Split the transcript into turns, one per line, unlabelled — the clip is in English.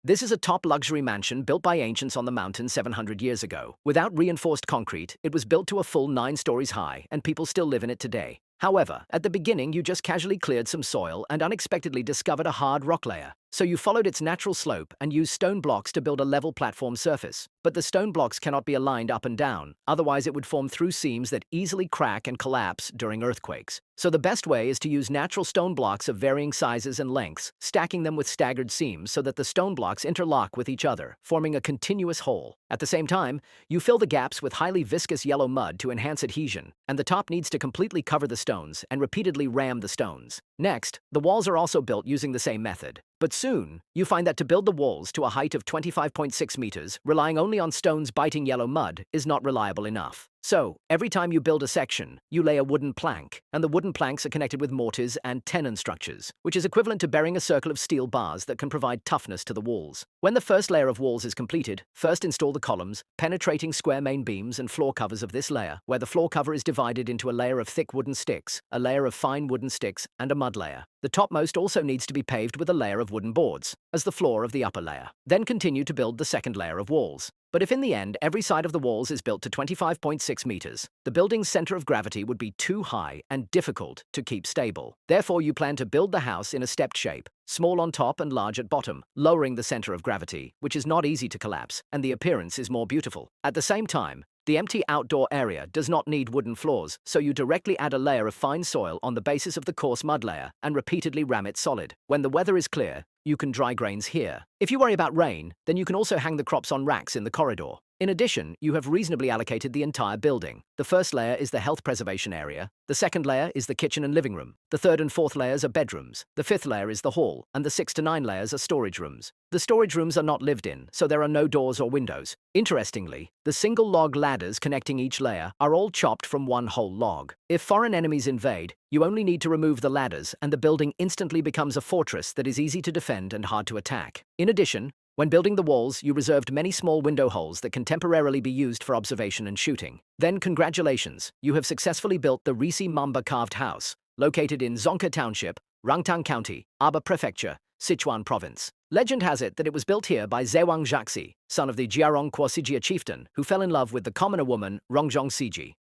This is a top luxury mansion built by ancients on the mountain 700 years ago. Without reinforced concrete, it was built to a full 9 stories high, and people still live in it today. However, at the beginning, you just casually cleared some soil and unexpectedly discovered a hard rock layer. So you followed its natural slope and used stone blocks to build a level platform surface. But the stone blocks cannot be aligned up and down, otherwise it would form through seams that easily crack and collapse during earthquakes. So the best way is to use natural stone blocks of varying sizes and lengths, stacking them with staggered seams so that the stone blocks interlock with each other, forming a continuous whole. At the same time, you fill the gaps with highly viscous yellow mud to enhance adhesion, and the top needs to completely cover the stones and repeatedly ram the stones. Next, the walls are also built using the same method. But soon, you find that to build the walls to a height of 25.6 meters, relying only on stones biting yellow mud, is not reliable enough. So, every time you build a section, you lay a wooden plank, and the wooden planks are connected with mortars and tenon structures, which is equivalent to burying a circle of steel bars that can provide toughness to the walls. When the first layer of walls is completed, first install the columns, penetrating square main beams and floor covers of this layer, where the floor cover is divided into a layer of thick wooden sticks, a layer of fine wooden sticks, and a mud layer. The topmost also needs to be paved with a layer of wooden boards, as the floor of the upper layer. Then continue to build the second layer of walls. But if in the end every side of the walls is built to 25.6 meters, the building's center of gravity would be too high and difficult to keep stable. Therefore, you plan to build the house in a stepped shape, small on top and large at bottom, lowering the center of gravity, which is not easy to collapse, and the appearance is more beautiful. At the same time, the empty outdoor area does not need wooden floors, so you directly add a layer of fine soil on the basis of the coarse mud layer and repeatedly ram it solid. When the weather is clear, you can dry grains here. If you worry about rain, then you can also hang the crops on racks in the corridor. In addition, you have reasonably allocated the entire building. The first layer is the health preservation area, the second layer is the kitchen and living room, the third and fourth layers are bedrooms, the fifth layer is the hall, and the 6 to 9 layers are storage rooms. The storage rooms are not lived in, so there are no doors or windows. Interestingly, the single log ladders connecting each layer are all chopped from one whole log. If foreign enemies invade, you only need to remove the ladders and the building instantly becomes a fortress that is easy to defend and hard to attack. In addition, when building the walls, you reserved many small window holes that can temporarily be used for observation and shooting. Then congratulations, you have successfully built the Risi Mamba carved house, located in Zonka Township, Rangtang County, Aba Prefecture, Sichuan Province. Legend has it that it was built here by Zewang Zhaxi, son of the Jiarong Kwasijia chieftain, who fell in love with the commoner woman Rongjong Siji.